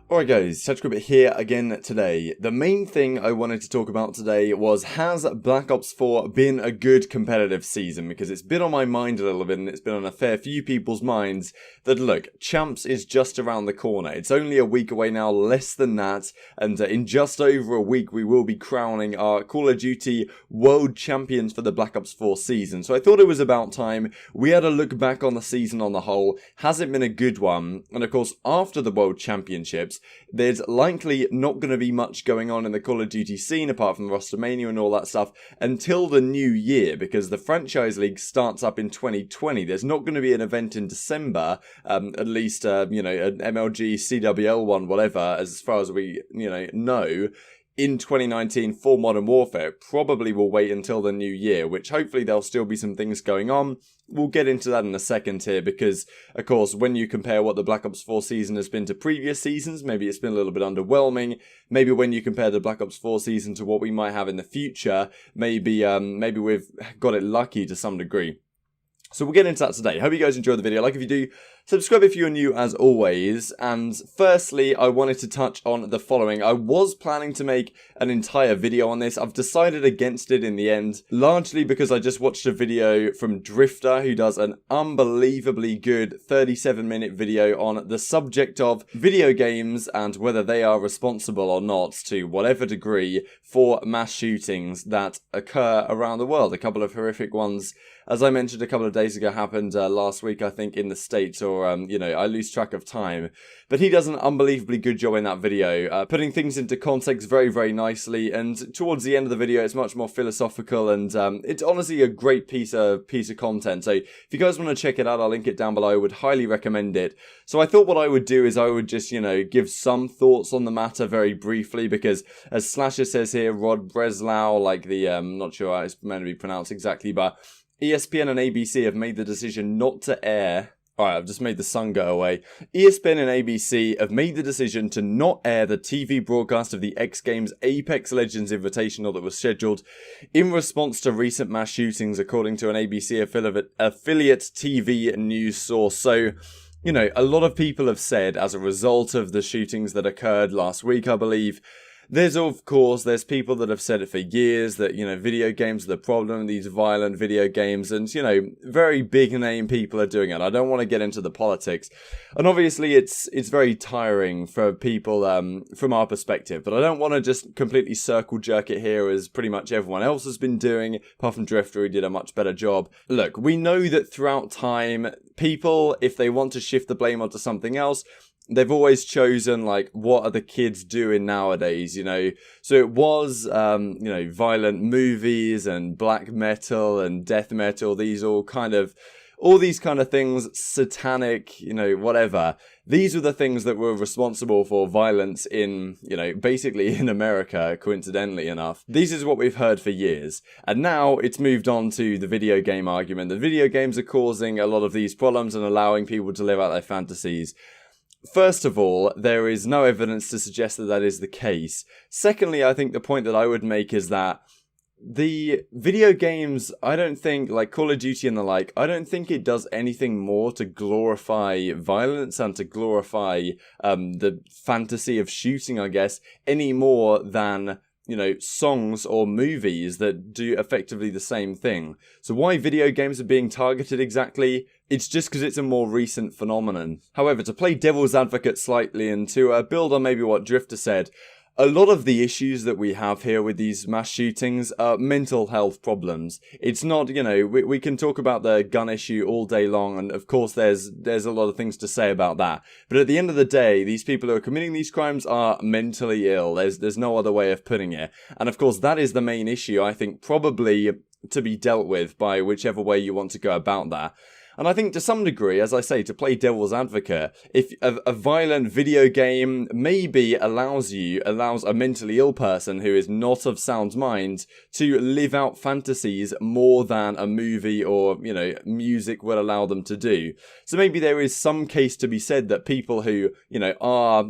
Alright guys, CWL here again today. The main thing I wanted to talk about today was, has Black Ops 4 been a good competitive season? Because it's been on my mind a little bit, and it's been on a fair few people's minds, that look, Champs is just around the corner. It's only a week away now, less than that, and in just over a week we will be crowning our Call of Duty World Champions for the Black Ops 4 season. So I thought it was about time we had a look back on the season on the whole. Has it been a good one? And of course, after the World Championships, there's likely not going to be much going on in the Call of Duty scene apart from Rostermania and all that stuff until the new year, because the franchise league starts up in 2020. There's not going to be an event in December, at least, you know, an MLG, CWL one, whatever, as far as we, know. In 2019 for Modern Warfare. Probably will wait until the new year, which hopefully there'll still be some things going on. We'll get into that in a second here, because, of course, when you compare what the Black Ops 4 season has been to previous seasons, maybe it's been a little bit underwhelming. Maybe when you compare the Black Ops 4 season to what we might have in the future, maybe we've got it lucky to some degree. So we'll get into that today. Hope you guys enjoyed the video. Like if you do, subscribe if you're new as always. And firstly, I wanted to touch on the following. I was planning to make an entire video on this. I've decided against it in the end, largely because I just watched a video from Drifter, who does an unbelievably good 37-minute video on the subject of video games and whether they are responsible or not, to whatever degree, for mass shootings that occur around the world. A couple of horrific ones, as I mentioned a couple of days ago, happened last week, I think, in the States, or, I lose track of time. But he does an unbelievably good job in that video, putting things into context very, very nicely, and towards the end of the video, it's much more philosophical, and it's honestly a great piece of content. So if you guys want to check it out, I'll link it down below. I would highly recommend it. So I thought what I would do is I would just, give some thoughts on the matter very briefly, because as Slasher says here, Rod Breslau, like the, not sure how it's meant to be pronounced exactly, but ESPN and ABC have made the decision not to air. Alright, I've just made the sun go away. ESPN and ABC have made the decision to not air the TV broadcast of the X Games Apex Legends Invitational that was scheduled in response to recent mass shootings, according to an ABC affiliate TV news source. So, a lot of people have said, as a result of the shootings that occurred last week, I believe, there's people that have said it for years that, video games are the problem, these violent video games, and, very big name people are doing it. I don't want to get into the politics. And obviously it's very tiring for people, from our perspective, but I don't want to just completely circle jerk it here as pretty much everyone else has been doing, apart from Drifter, who did a much better job. Look, we know that throughout time, people, if they want to shift the blame onto something else, they've always chosen, like, what are the kids doing nowadays, So it was, violent movies and black metal and death metal, all these kind of things, satanic, whatever. These were the things that were responsible for violence in, basically in America, coincidentally enough. This is what we've heard for years. And now it's moved on to the video game argument. The video games are causing a lot of these problems and allowing people to live out their fantasies. First of all, there is no evidence to suggest that that is the case. Secondly, I think the point that I would make is that the video games, I don't think, like Call of Duty and the like, I don't think it does anything more to glorify violence and to glorify the fantasy of shooting, I guess, any more than, songs or movies that do effectively the same thing. So why video games are being targeted exactly? It's just because it's a more recent phenomenon. However, to play devil's advocate slightly and to build on maybe what Drifter said, a lot of the issues that we have here with these mass shootings are mental health problems. It's not, we can talk about the gun issue all day long, and of course there's a lot of things to say about that. But at the end of the day, these people who are committing these crimes are mentally ill. There's no other way of putting it. And of course that is the main issue, I think, probably to be dealt with by whichever way you want to go about that. And I think to some degree, as I say, to play devil's advocate, if a violent video game maybe allows a mentally ill person who is not of sound mind to live out fantasies more than a movie or, music would allow them to do. So maybe there is some case to be said that people who, are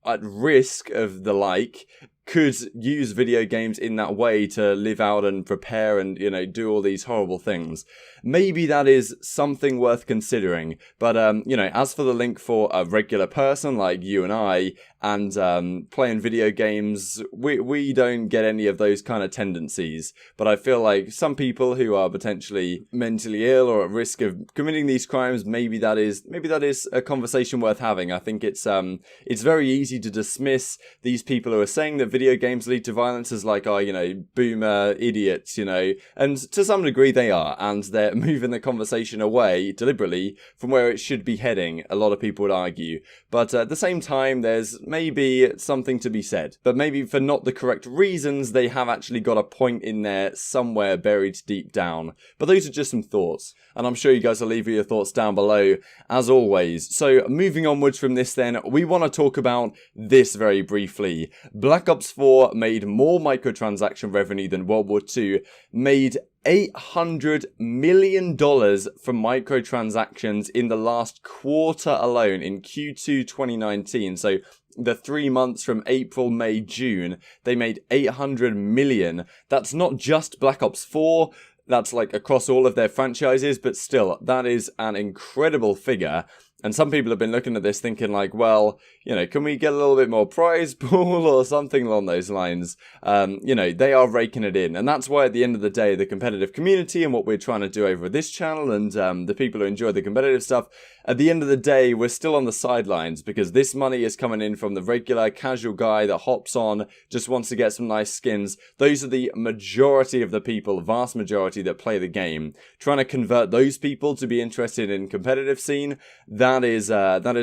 at risk of the like, could use video games in that way to live out and prepare and, you know, do all these horrible things. Maybe that is something worth considering. But, you know, as for the link for a regular person like you and I, and playing video games, we don't get any of those kind of tendencies. But I feel like some people who are potentially mentally ill or at risk of committing these crimes, maybe that is a conversation worth having. I think it's very easy to dismiss these people who are saying that video games lead to violence as like, oh, you know, boomer idiots, you know, and to some degree they are, and they're moving the conversation away deliberately from where it should be heading, a lot of people would argue. But at the same time, there's maybe something to be said. But maybe for not the correct reasons, they have actually got a point in there somewhere buried deep down. But those are just some thoughts. And I'm sure you guys will leave your thoughts down below, as always. So moving onwards from this then, we want to talk about this very briefly. Black Ops 4 made more microtransaction revenue than World War II, made $800 million from microtransactions in the last quarter alone in Q2 2019. So the 3 months from April, May, June, they made 800 million. That's not just Black Ops 4. That's like across all of their franchises, but still, that is an incredible figure. And some people have been looking at this thinking like, well, you know, can we get a little bit more prize pool or something along those lines? You know, they are raking it in. And that's why at the end of the day, the competitive community and what we're trying to do over this channel and the people who enjoy the competitive stuff, at the end of the day, we're still on the sidelines because this money is coming in from the regular casual guy that hops on, just wants to get some nice skins. Those are the majority of the people, vast majority that play the game. Trying to convert those people to be interested in competitive scene, that is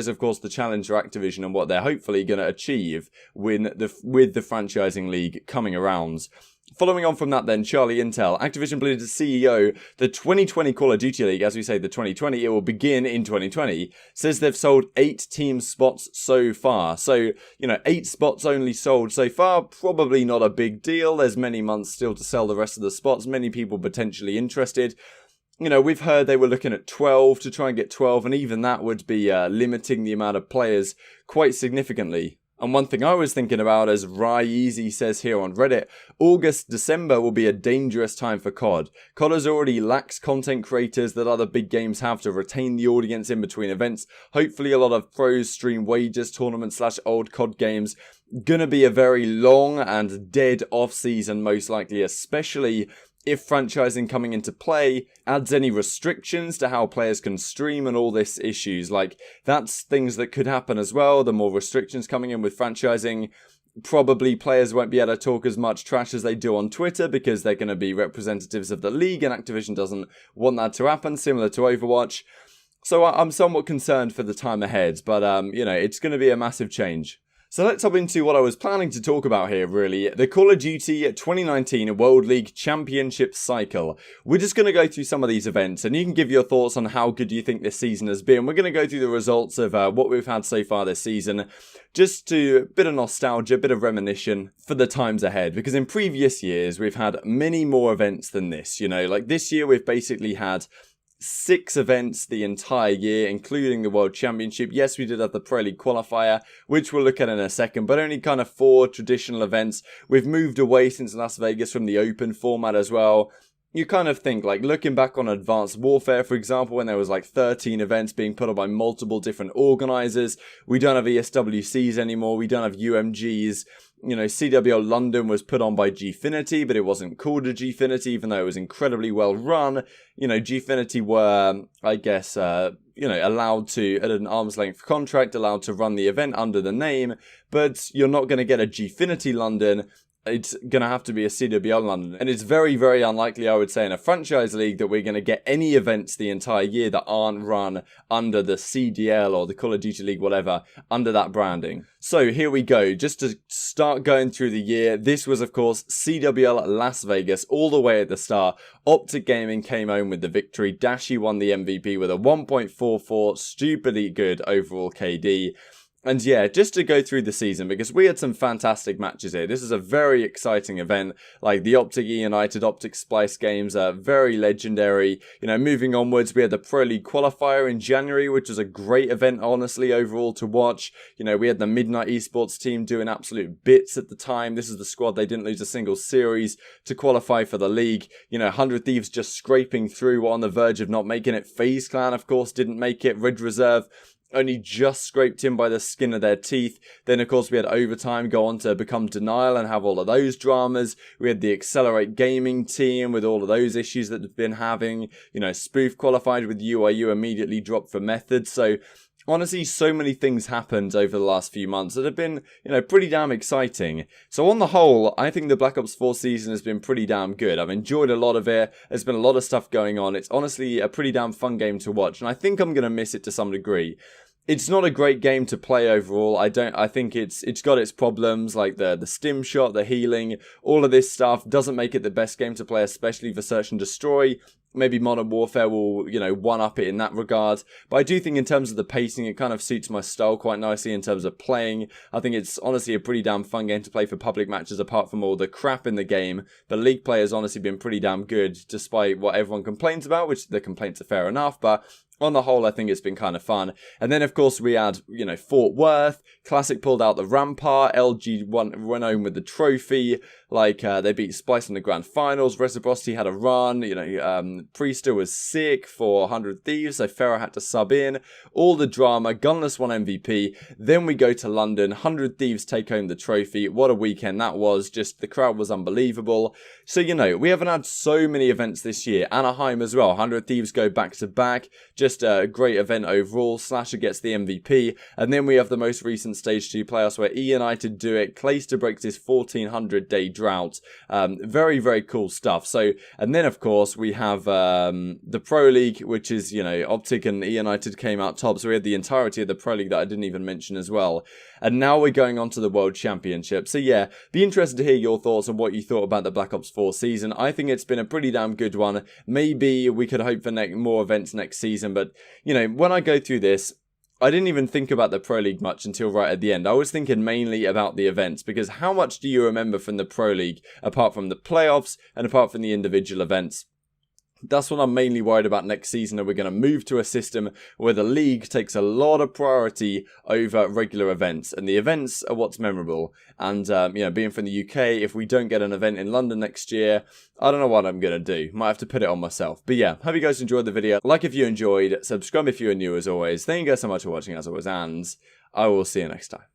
of course the challenge for Activision and what they're hopefully going to achieve with the franchising league coming around. Following on from that then, Charlie Intel, Activision Blizzard CEO, the 2020 Call of Duty League, as we say the 2020, it will begin in 2020, says they've sold 8 team spots so far. So, you know, 8 spots only sold so far, probably not a big deal. There's many months still to sell the rest of the spots, many people potentially interested. You know, we've heard they were looking at 12 to try and get 12, and even that would be limiting the amount of players quite significantly. And one thing I was thinking about, as Ryeezy says here on Reddit, August, December will be a dangerous time for CoD. CoD has already lacks content creators that other big games have to retain the audience in between events. Hopefully a lot of pros stream wages, tournaments / old CoD games. Gonna be a very long and dead off-season most likely, especially if franchising coming into play adds any restrictions to how players can stream and all this issues. Like, that's things that could happen as well. The more restrictions coming in with franchising, probably players won't be able to talk as much trash as they do on Twitter because they're going to be representatives of the league, and Activision doesn't want that to happen, similar to Overwatch. So I'm somewhat concerned for the time ahead, but you know, it's going to be a massive change. So let's hop into what I was planning to talk about here, really. The Call of Duty 2019 World League Championship cycle. We're just going to go through some of these events, and you can give your thoughts on how good you think this season has been. We're going to go through the results of what we've had so far this season, just to a bit of nostalgia, a bit of reminiscence for the times ahead. Because in previous years, we've had many more events than this, you know. Like this year, we've basically had 6 events the entire year, including the World Championship. Yes, we did have the Pro League Qualifier, which we'll look at in a second, but only kind of 4 traditional events. We've moved away since Las Vegas from the open format as well. You kind of think, like, looking back on Advanced Warfare, for example, when there was like 13 events being put on by multiple different organizers. We don't have ESWCs anymore. We don't have UMGs. You know, CWL London was put on by Gfinity, but it wasn't called a Gfinity, even though it was incredibly well run. You know, Gfinity were, I guess, you know, allowed to, at an arm's length contract, allowed to run the event under the name, but you're not going to get a Gfinity London. It's going to have to be a CWL London. And it's very, very unlikely, I would say, in a franchise league that we're going to get any events the entire year that aren't run under the CDL or the Call of Duty League, whatever, under that branding. So here we go. Just to start going through the year, this was, of course, CWL Las Vegas all the way at the start. OpTic Gaming came home with the victory. Dashy won the MVP with a 1.44, stupidly good overall KD. And yeah, just to go through the season, because we had some fantastic matches here. This is a very exciting event. Like the OpTic United, OpTic Splice games are very legendary. You know, moving onwards, we had the Pro League Qualifier in January, which was a great event, honestly, overall to watch. You know, we had the Midnight Esports team doing absolute bits at the time. This is the squad. They didn't lose a single series to qualify for the league. You know, 100 Thieves just scraping through on the verge of not making it. FaZe Clan, of course, didn't make it. Red Reserve only just scraped in by the skin of their teeth. Then, of course, we had Overtime go on to become Denial and have all of those dramas. We had the Accelerate Gaming team with all of those issues that they've been having. You know, Spoof qualified with UIU, immediately dropped for Method. So, honestly, so many things happened over the last few months that have been, you know, pretty damn exciting. So on the whole, I think the Black Ops 4 season has been pretty damn good. I've enjoyed a lot of it. There's been a lot of stuff going on. It's honestly a pretty damn fun game to watch, and I think I'm going to miss it to some degree. It's not a great game to play overall. I think it's got its problems, like the stim shot, the healing, all of this stuff doesn't make it the best game to play, especially for Search and Destroy. Maybe Modern Warfare will, you know, one-up it in that regard. But I do think in terms of the pacing, it kind of suits my style quite nicely in terms of playing. I think it's honestly a pretty damn fun game to play for public matches apart from all the crap in the game. But League play has honestly been pretty damn good despite what everyone complains about, which the complaints are fair enough. But on the whole, I think it's been kind of fun. And then, of course, we had, you know, Fort Worth. Classic pulled out the Rampart. LG went home with the trophy. Like, they beat Splice in the grand finals. Reciprocity had a run. You know, Priestahh was sick for 100 Thieves, so Farah had to sub in. All the drama. Gunless won MVP. Then we go to London. 100 Thieves take home the trophy. What a weekend that was. Just, the crowd was unbelievable. So, you know, we haven't had so many events this year. Anaheim as well. 100 Thieves go back to back. Just a great event overall. Slasher gets the MVP. And then we have the most recent Stage 2 playoffs where E United do it. Clayster breaks his 1400-day drought. Very, very cool stuff. So, and then, of course, we have the Pro League, which is, you know, OpTic and E United came out top. So we had the entirety of the Pro League that I didn't even mention as well. And now we're going on to the World Championship. So yeah, be interested to hear your thoughts on what you thought about the Black Ops 4 season. I think it's been a pretty damn good one. Maybe we could hope for more events next season. But, you know, when I go through this, I didn't even think about the Pro League much until right at the end. I was thinking mainly about the events, because how much do you remember from the Pro League apart from the playoffs and apart from the individual events? That's what I'm mainly worried about next season, and we're going to move to a system where the league takes a lot of priority over regular events, and the events are what's memorable. And, you know, being from the UK, if we don't get an event in London next year, I don't know what I'm going to do. Might have to put it on myself. But yeah, hope you guys enjoyed the video. Like if you enjoyed, subscribe if you are new as always. Thank you guys so much for watching as always, and I will see you next time.